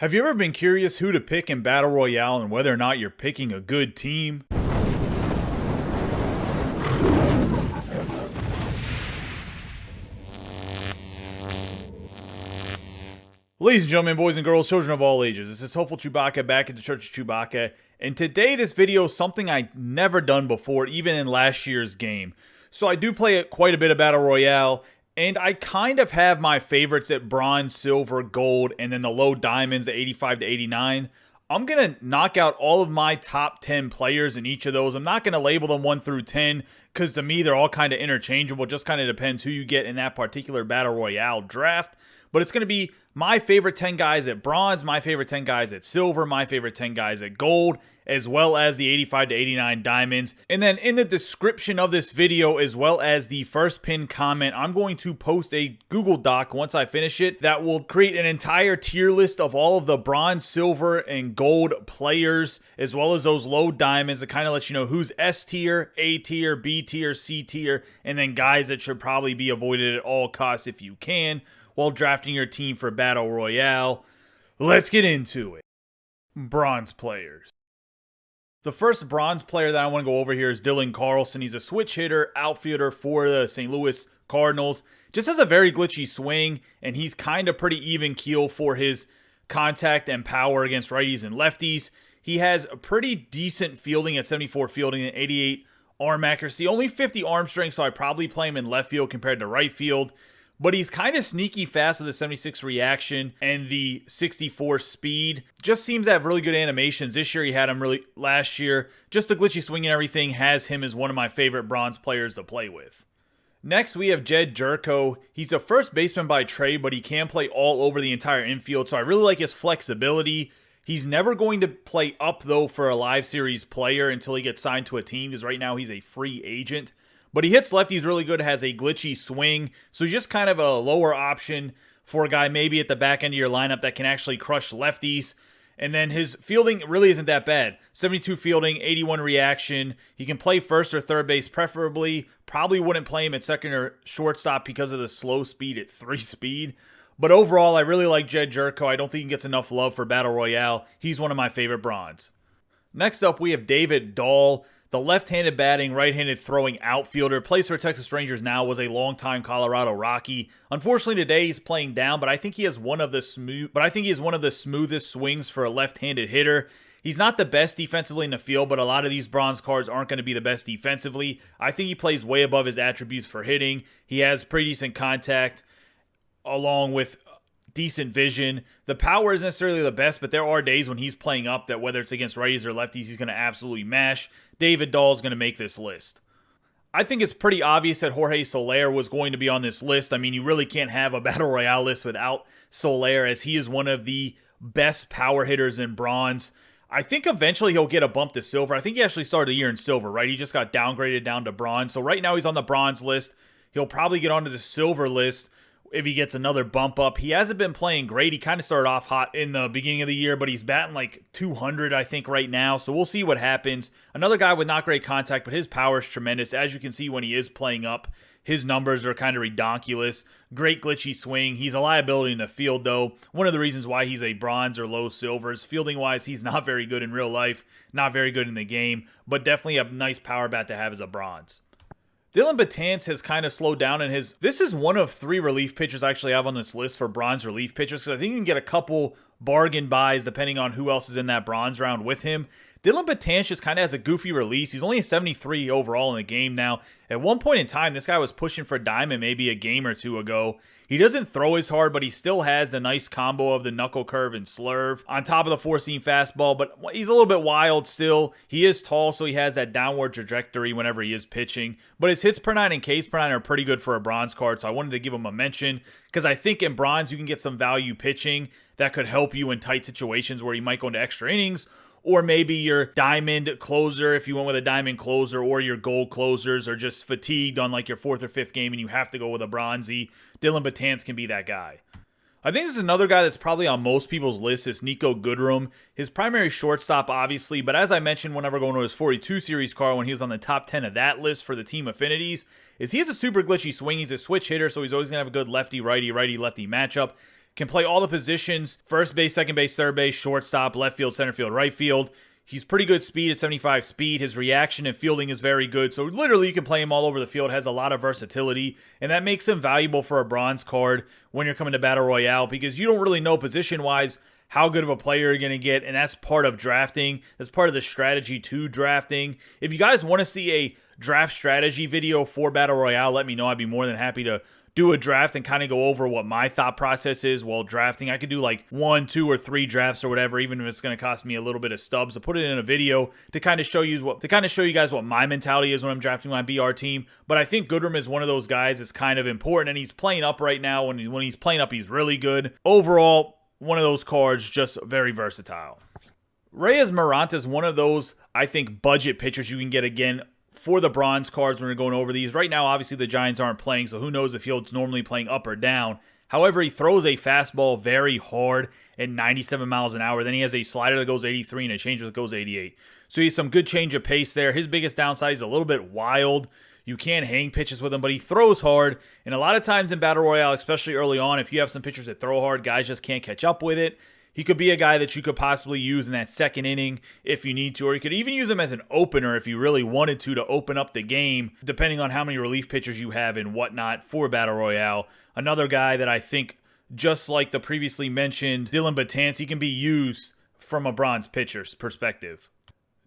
Have you ever been curious who to pick in Battle Royale and whether or not you're picking a good team? Ladies and gentlemen, boys and girls, children of all ages, this is Hopeful Chewbacca back at the Church of Chewbacca, and today this video is something I've never done before, even in last year's game. So I do play quite a bit of Battle Royale, and I kind of have my favorites at bronze, silver, gold, and then the low diamonds, the 85 to 89. I'm going to knock out all of my top 10 players in each of those. I'm not going to label them 1 through 10 because to me they're all kind of interchangeable. Just kind of depends who you get in that particular Battle Royale draft. But it's going to be my favorite 10 guys at bronze, my favorite 10 guys at silver, my favorite 10 guys at gold, as well as the 85 to 89 diamonds. And then in the description of this video, as well as the first pinned comment, I'm going to post a Google Doc once I finish it that will create an entire tier list of all of the bronze, silver, and gold players, as well as those low diamonds that kind of let you know who's S tier, A tier, B tier, C tier, and then guys that should probably be avoided at all costs if you can while drafting your team for Battle Royale. Let's get into it. Bronze players. The first bronze player that I want to go over here is Dylan Carlson. He's a switch hitter, outfielder for the St. Louis Cardinals. Just has a very glitchy swing, and he's kind of pretty even keel for his contact and power against righties and lefties. He has a pretty decent fielding at 74 fielding and 88 arm accuracy. Only 50 arm strength, so I probably play him in left field compared to right field. But he's kind of sneaky fast with the 76 reaction and the 64 speed. Just seems to have really good animations. This year he had him really last year. Just the glitchy swing and everything has him as one of my favorite bronze players to play with. Next, we have Jed Jerko. He's a first baseman by trade, but he can play all over the entire infield, so I really like his flexibility. He's never going to play up, though, for a live series player until he gets signed to a team, because right now he's a free agent. But he hits lefties really good, has a glitchy swing, so he's just kind of a lower option for a guy maybe at the back end of your lineup that can actually crush lefties. And then his fielding really isn't that bad. 72 fielding, 81 reaction. He can play first or third base preferably. Probably wouldn't play him at second or shortstop because of the slow speed at 3 speed. But overall, I really like Jed Jerko. I don't think he gets enough love for Battle Royale. He's one of my favorite bronze. Next up, we have David Dahl. The left-handed batting, right-handed throwing outfielder, plays for Texas Rangers now, was a longtime Colorado Rocky. Unfortunately, today he's playing down, but I think he has one of the smoothest swings for a left-handed hitter. He's not the best defensively in the field, but a lot of these bronze cards aren't going to be the best defensively. I think he plays way above his attributes for hitting. He has pretty decent contact along with decent vision. The power isn't necessarily the best, but there are days when he's playing up that whether it's against righties or lefties, he's going to absolutely mash. David Dahl is going to make this list. I think it's pretty obvious that Jorge Soler was going to be on this list. I mean, you really can't have a Battle Royale list without Soler, as he is one of the best power hitters in bronze. I think eventually he'll get a bump to silver. I think he actually started the year in silver, right? He just got downgraded down to bronze. So right now he's on the bronze list. He'll probably get onto the silver list if he gets another bump up. He hasn't been playing great. He kind of started off hot in the beginning of the year, but he's batting like 200, I think, right now. So we'll see what happens. Another guy with not great contact, but his power is tremendous. As you can see when he is playing up, his numbers are kind of redonkulous. Great glitchy swing. He's a liability in the field, though. One of the reasons why he's a bronze or low silver is fielding-wise, he's not very good in real life, not very good in the game, but definitely a nice power bat to have as a bronze. Dylan Betances has kind of slowed down in his... This is one of 3 relief pitchers I actually have on this list for bronze relief pitchers, because I think you can get a couple bargain buys depending on who else is in that bronze round with him. Dylan Betances just kind of has a goofy release. He's only a 73 overall in the game now. At one point in time, this guy was pushing for diamond maybe a game or two ago. He doesn't throw as hard, but he still has the nice combo of the knuckle curve and slurve on top of the 4-seam fastball, but he's a little bit wild still. He is tall, so he has that downward trajectory whenever he is pitching, but his hits per 9 and Ks per 9 are pretty good for a bronze card, so I wanted to give him a mention because I think in bronze you can get some value pitching that could help you in tight situations where you might go into extra innings, or maybe your diamond closer, if you went with a diamond closer, or your gold closers are just fatigued on like your 4th or 5th game and you have to go with a bronzy. Dylan Betances can be that guy. I think this is another guy that's probably on most people's list is Nico Goodrum. His primary shortstop, obviously, but as I mentioned whenever going to his 42 series card when he was on the top 10 of that list for the team affinities, is he has a super glitchy swing. He's a switch hitter, so he's always going to have a good lefty-righty, righty-lefty matchup. Can play all the positions: first base, second base, third base, shortstop, left field, center field, right field. He's pretty good speed at 75 speed. His reaction and fielding is very good. So literally you can play him all over the field. Has a lot of versatility. And that makes him valuable for a bronze card when you're coming to Battle Royale, because you don't really know position-wise how good of a player you're going to get. And that's part of drafting. That's part of the strategy to drafting. If you guys want to see a draft strategy video for Battle Royale, let me know. I'd be more than happy to do a draft and kind of go over what my thought process is while drafting. I could do like 1, 2, or 3 drafts or whatever, even if it's going to cost me a little bit of stubs. To put it in a video to kind of show you guys what my mentality is when I'm drafting my BR team. But I think Goodrum is one of those guys that's kind of important, and he's playing up right now. When he's playing up, he's really good. Overall, one of those cards, just very versatile. Reyes Maranta is one of those, I think, budget pitchers you can get again for the bronze cards when we're going over these. Right now, obviously, the Giants aren't playing, so who knows if he's normally playing up or down. However, he throws a fastball very hard at 97 miles an hour. Then he has a slider that goes 83 and a changeup that goes 88. So he has some good change of pace there. His biggest downside is a little bit wild. You can't hang pitches with him, but he throws hard. And a lot of times in Battle Royale, especially early on, if you have some pitchers that throw hard, guys just can't catch up with it. He could be a guy that you could possibly use in that second inning if you need to, or you could even use him as an opener if you really wanted to open up the game, depending on how many relief pitchers you have and whatnot for Battle Royale. Another guy that I think, just like the previously mentioned Dylan Betances, he can be used from a bronze pitcher's perspective.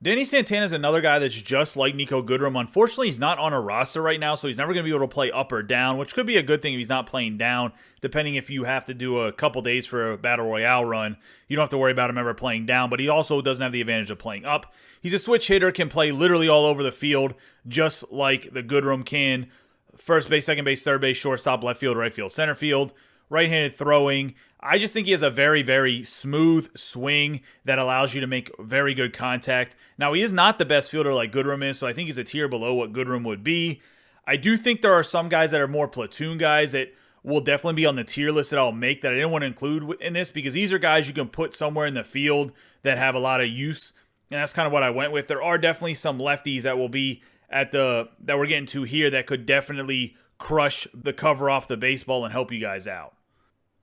Danny Santana is another guy that's just like Niko Goodrum. Unfortunately, he's not on a roster right now, so he's never going to be able to play up or down, which could be a good thing if he's not playing down, depending if you have to do a couple days for a Battle Royale run. You don't have to worry about him ever playing down, but he also doesn't have the advantage of playing up. He's a switch hitter, can play literally all over the field, just like the Goodrum can. First base, second base, third base, shortstop, left field, right field, center field. Right-handed throwing. I just think he has a very, very smooth swing that allows you to make very good contact. Now, he is not the best fielder like Goodrum is, so I think he's a tier below what Goodrum would be. I do think there are some guys that are more platoon guys that will definitely be on the tier list that I'll make that I didn't want to include in this, because these are guys you can put somewhere in the field that have a lot of use, and that's kind of what I went with. There are definitely some lefties that will be that we're getting to here that could definitely crush the cover off the baseball and help you guys out.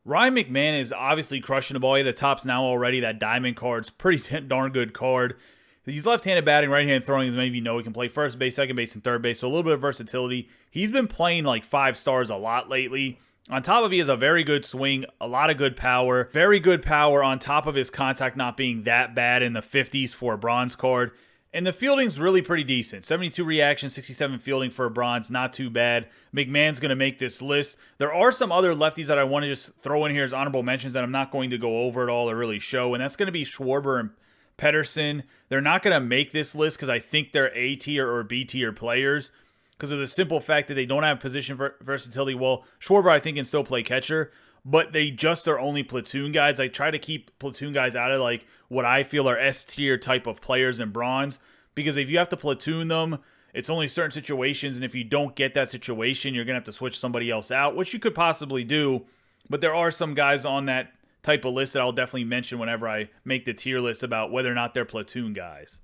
Ryan McMahon is obviously crushing the ball. He had the tops now already. That diamond card's pretty darn good card. He's left-handed batting, right-handed throwing, as many of you know. He can play first base, second base, and third base, so a little bit of versatility. He's been playing like 5 stars a lot lately. On top of, he has a very good swing, a lot of good power. Very good power on top of his contact not being that bad in the 50s for a bronze card. And the fielding's really pretty decent. 72 reaction, 67 fielding for a bronze. Not too bad. McMahon's going to make this list. There are some other lefties that I want to just throw in here as honorable mentions that I'm not going to go over at all or really show. And that's going to be Schwarber and Pedersen. They're not going to make this list because I think they're A tier or B tier players, because of the simple fact that they don't have position versatility. Well, Schwarber, I think, can still play catcher, but they just are only platoon guys. I try to keep platoon guys out of like what I feel are S tier type of players in bronze, because if you have to platoon them, it's only certain situations, and if you don't get that situation, you're going to have to switch somebody else out, which you could possibly do, but there are some guys on that type of list that I'll definitely mention whenever I make the tier list about whether or not they're platoon guys.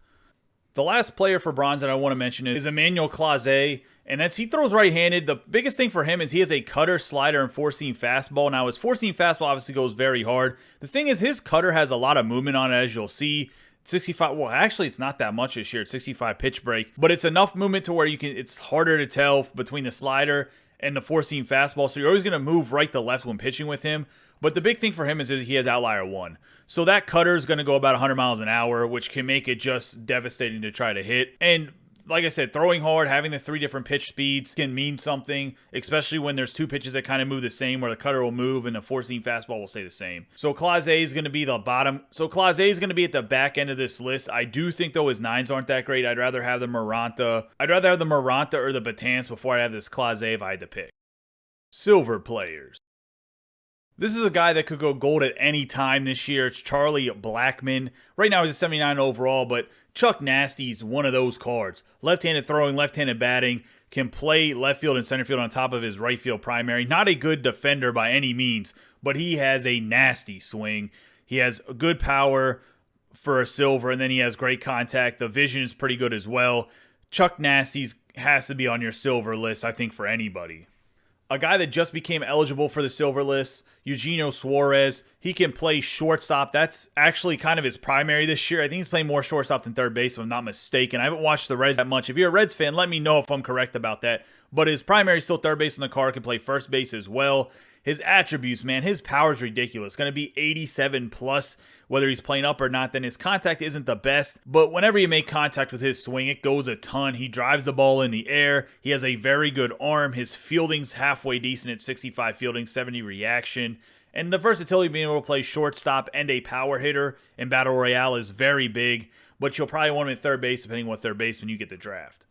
The last player for bronze that I want to mention is Emmanuel Clase, and he throws right-handed. The biggest thing for him is he has a cutter, slider, and four-seam fastball. Now, his four-seam fastball obviously goes very hard. The thing is, his cutter has a lot of movement on it, as you'll see. 65, well, actually, it's not that much this year. It's 65 pitch break, but it's enough movement to where it's harder to tell between the slider and the four-seam fastball, so you're always going to move right to left when pitching with him. But the big thing for him is that he has outlier 1. So that cutter is going to go about 100 miles an hour, which can make it just devastating to try to hit. And like I said, throwing hard, having the 3 different pitch speeds can mean something, especially when there's 2 pitches that kind of move the same, where the cutter will move and the four-seam fastball will stay the same. So Clase is going to be the bottom. So Clase is going to be at the back end of this list. I do think, though, his 9s aren't that great. I'd rather have the Maranta. I'd rather have the Maranta or the Betances before I have this Clase if I had to pick. Silver players. This is a guy that could go gold at any time this year. It's Charlie Blackmon. Right now he's a 79 overall, but Chuck Nasty's one of those cards. Left-handed throwing, left-handed batting, can play left field and center field on top of his right field primary. Not a good defender by any means, but he has a nasty swing. He has good power for a silver, and then he has great contact. The vision is pretty good as well. Chuck Nasty's has to be on your silver list, I think, for anybody. A guy that just became eligible for the silver list, Eugenio Suarez. He can play shortstop. That's actually kind of his primary this year. I think he's playing more shortstop than third base, if I'm not mistaken. I haven't watched the Reds that much. If you're a Reds fan, let me know if I'm correct about that. But his primary is still third base in the car, can play first base as well. His attributes, man, his power is ridiculous. Going to be 87 plus, whether he's playing up or not. Then his contact isn't the best, but whenever you make contact with his swing, it goes a ton. He drives the ball in the air. He has a very good arm. His fielding's halfway decent at 65 fielding, 70 reaction. And the versatility of being able to play shortstop and a power hitter in Battle Royale is very big, but you'll probably want him at third base depending on what third baseman you get the draft.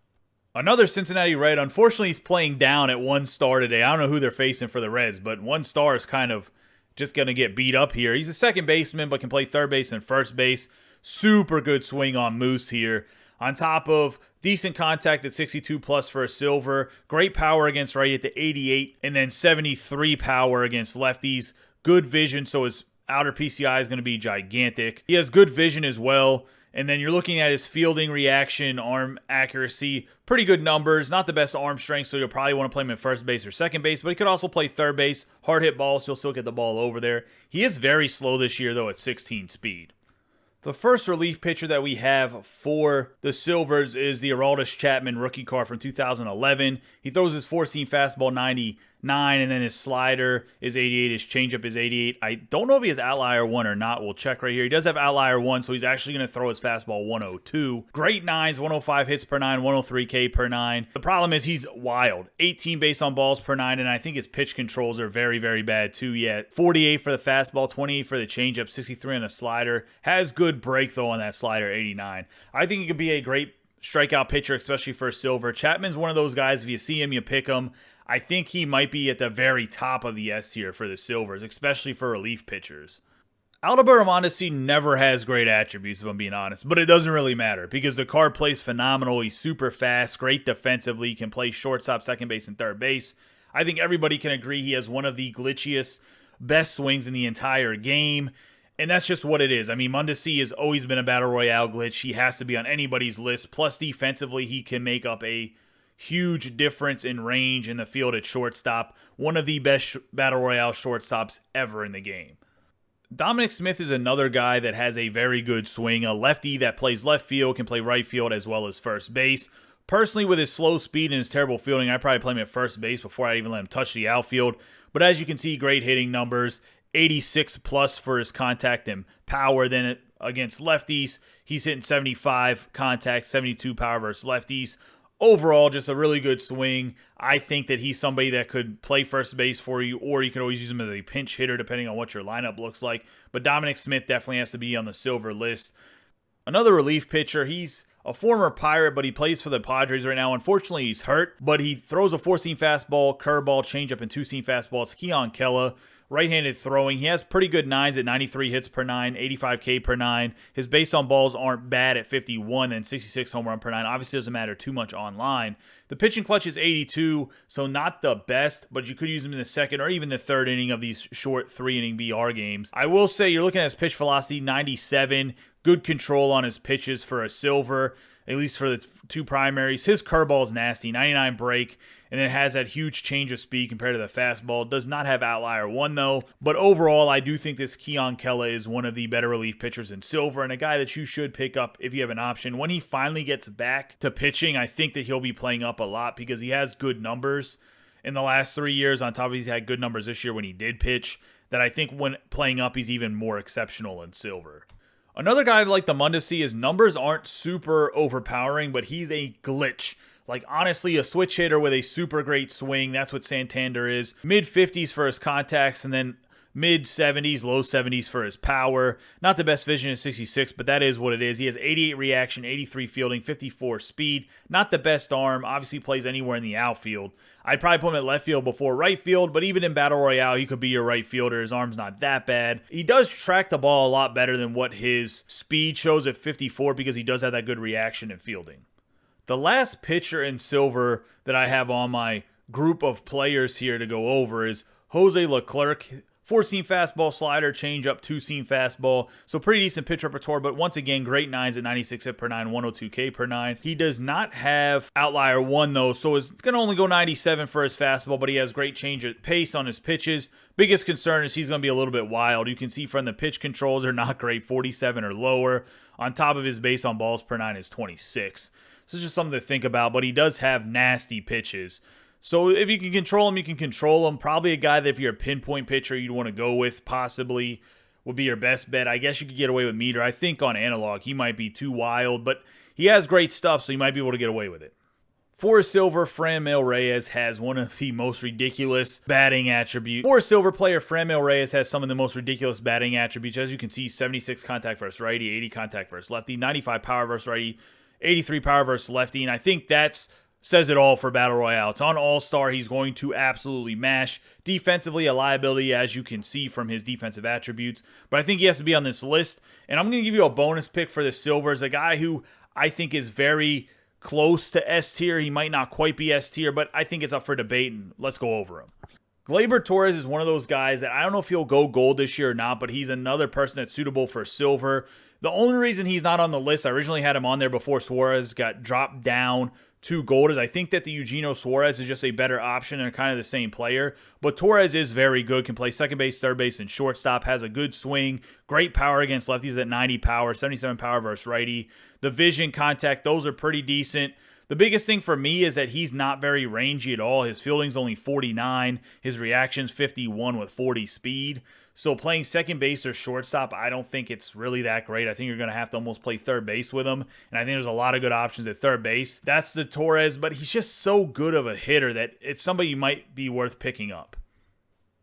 Another Cincinnati Red, unfortunately, he's playing down at 1 star today. I don't know who they're facing for the Reds, but 1 star is kind of just going to get beat up here. He's a second baseman, but can play third base and first base. Super good swing on Moose here. On top of decent contact at 62 plus for a silver. Great power against right at the 88, and then 73 power against lefties. Good vision, so his outer PCI is going to be gigantic. He has good vision as well. And then you're looking at his fielding, reaction, arm accuracy. Pretty good numbers. Not the best arm strength, so you'll probably want to play him at first base or second base. But he could also play third base. Hard hit balls, so he'll still get the ball over there. He is very slow this year, though, at 16 speed. The first relief pitcher that we have for the Silvers is the Aroldis Chapman rookie card from 2011. He throws his four-seam fastball 99, and then his slider is 88. His changeup is 88. I don't know if he has outlier 1 or not. We'll check right here. He does have outlier 1, so he's actually going to throw his fastball 102. Great nines, 105 hits per 9, 103 K per 9. The problem is he's wild. 18 base on balls per 9, and I think his pitch controls are very, very bad too yet. 48 for the fastball, 28 for the changeup, 63 on the slider. Has good break, though, on that slider, 89. I think he could be a great strikeout pitcher, especially for silver. Chapman's one of those guys, if you see him, you pick him. I think he might be at the very top of the S tier for the Silvers, especially for relief pitchers. Aldemar Mondesi never has great attributes, if I'm being honest, but it doesn't really matter because the card plays phenomenal. He's super fast, great defensively, can play shortstop, second base, and third base. I think everybody can agree he has one of the glitchiest, best swings in the entire game. And that's just what it is. I mean, Mondesi has always been a Battle Royale glitch. He has to be on anybody's list. Plus, defensively, he can make up a huge difference in range in the field at shortstop. One of the best Battle Royale shortstops ever in the game. Dominic Smith is another guy that has a very good swing. A lefty that plays left field, can play right field as well as first base. Personally, with his slow speed and his terrible fielding, I'd probably play him at first base before I even let him touch the outfield. But as you can see, great hitting numbers. 86 plus for his contact and power. Then against lefties, he's hitting 75 contact, 72 power versus lefties. Overall, just a really good swing. I think that he's somebody that could play first base for you, or you could always use him as a pinch hitter depending on what your lineup looks like. But Dominic Smith definitely has to be on the silver list. Another relief pitcher, he's a former Pirate, but he plays for the Padres right now. Unfortunately, he's hurt, but he throws a four-seam fastball, curveball, changeup, and two-seam fastball. It's Keon Kela. Right-handed throwing. He has pretty good nines at 93 hits per 9, 85 K per 9. His base on balls aren't bad at 51 and 66 home run per 9. Obviously doesn't matter too much online. The pitching clutch is 82, so not the best, but you could use him in the second or even the third inning of these short 3-inning BR games. I will say you're looking at his pitch velocity, 97. Good control on his pitches for a silver, at least for the two primaries. His curveball is nasty, 99 break, and it has that huge change of speed compared to the fastball. Does not have outlier 1, though. But overall, I do think this Keon Kela is one of the better relief pitchers in silver and a guy that you should pick up if you have an option. When he finally gets back to pitching, I think that he'll be playing up a lot because he has good numbers in the last 3 years. On top of he's had good numbers this year when he did pitch, that I think when playing up, he's even more exceptional in silver. Another guy like the Mondesi, his numbers aren't super overpowering, but he's a glitch. Like, honestly, a switch hitter with a super great swing. That's what Santander is. Mid-50s for his contacts, and then mid-70s, low 70s for his power. Not the best vision at 66, but that is what it is. He has 88 reaction, 83 fielding, 54 speed. Not the best arm. Obviously plays anywhere in the outfield. I'd probably put him at left field before right field, but even in Battle Royale, he could be your right fielder. His arm's not that bad. He does track the ball a lot better than what his speed shows at 54 because he does have that good reaction and fielding. The last pitcher in silver that I have on my group of players here to go over is Jose Leclerc. 4-seam fastball, slider, changeup, 2-seam fastball. So pretty decent pitch repertoire, but once again, great nines at 96 hit per nine, 102K per nine. He does not have outlier 1 though, so it's going to only go 97 for his fastball, but he has great change at pace on his pitches. Biggest concern is he's going to be a little bit wild. You can see from the pitch controls are not great, 47 or lower. On top of his base on balls per nine is 26. So it's just something to think about, but he does have nasty pitches. So if you can control him, you can control him. Probably a guy that if you're a pinpoint pitcher you'd want to go with possibly would be your best bet. I guess you could get away with Meter. I think on analog he might be too wild, but he has great stuff, so you might be able to get away with it. For silver, Franmil Reyes has one of the most ridiculous batting attributes. For a silver player, Franmil Reyes has some of the most ridiculous batting attributes. As you can see, 76 contact versus righty, 80 contact versus lefty, 95 power versus righty, 83 power versus lefty, and I think that's says it all for Battle Royale. It's on All-Star. He's going to absolutely mash. Defensively, a liability, as you can see from his defensive attributes. But I think he has to be on this list. And I'm going to give you a bonus pick for the Silvers, a guy who I think is very close to S tier. He might not quite be S tier, but I think it's up for debate, and let's go over him. Gleyber Torres is one of those guys that I don't know if he'll go gold this year or not, but he's another person that's suitable for silver. The only reason he's not on the list, I originally had him on there before Suarez got dropped down to gold, is I think that the Eugenio Suarez is just a better option and kind of the same player. But Torres is very good, can play second base, third base, and shortstop, has a good swing, great power against lefties at 90 power, 77 power versus righty. The vision, contact, those are pretty decent. The biggest thing for me is that he's not very rangy at all. His fielding's only 49. His reaction's 51 with 40 speed. So playing second base or shortstop, I don't think it's really that great. I think you're going to have to almost play third base with him. And I think there's a lot of good options at third base. That's the Torres, but he's just so good of a hitter that it's somebody you might be worth picking up.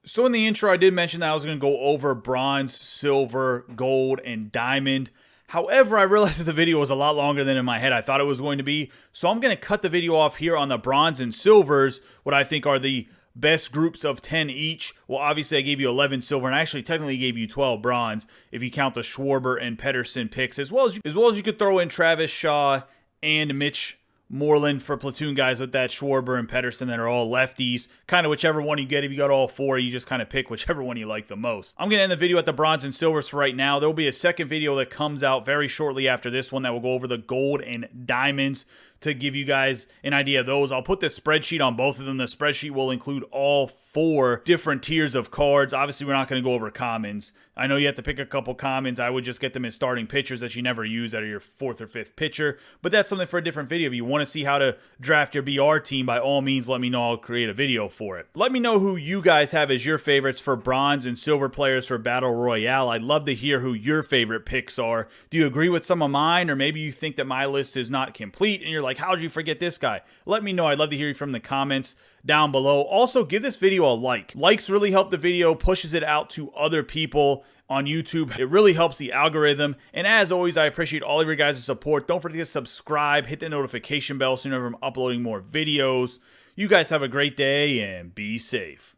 So in the intro, I did mention that I was going to go over bronze, silver, gold, and diamond. However, I realized that the video was a lot longer than in my head I thought it was going to be. So I'm going to cut the video off here on the bronze and silvers, what I think are the best groups of 10 each. Well, obviously I gave you 11 silver, and I actually technically gave you 12 bronze if you count the Schwarber and Pedersen picks, as well as you could throw in Travis Shaw and Mitch Moreland for platoon guys with that Schwarber and Pedersen that are all lefties. Kind of whichever one you get. If you got all four, you just kind of pick whichever one you like the most. I'm going to end the video at the bronze and silvers for right now. There will be a second video that comes out very shortly after this one that will go over the gold and diamonds to give you guys an idea of those. I'll put the spreadsheet on both of them. The spreadsheet will include all 4 different tiers of cards. Obviously, we're not going to go over commons. I know you have to pick a couple commons. I would just get them as starting pitchers that you never use that are your 4th or 5th pitcher. But that's something for a different video. If you want to see how to draft your BR team, by all means, let me know. I'll create a video for it. Let me know who you guys have as your favorites for bronze and silver players for Battle Royale. I'd love to hear who your favorite picks are. Do you agree with some of mine? Or maybe you think that my list is not complete and you're like, how'd you forget this guy? Let me know. I'd love to hear you from the comments down below. Also, give this video a like. Likes really help the video, pushes it out to other people on YouTube. It really helps the algorithm. And as always, I appreciate all of your guys' support. Don't forget to subscribe, hit the notification bell so you know I'm uploading more videos. You guys have a great day and be safe.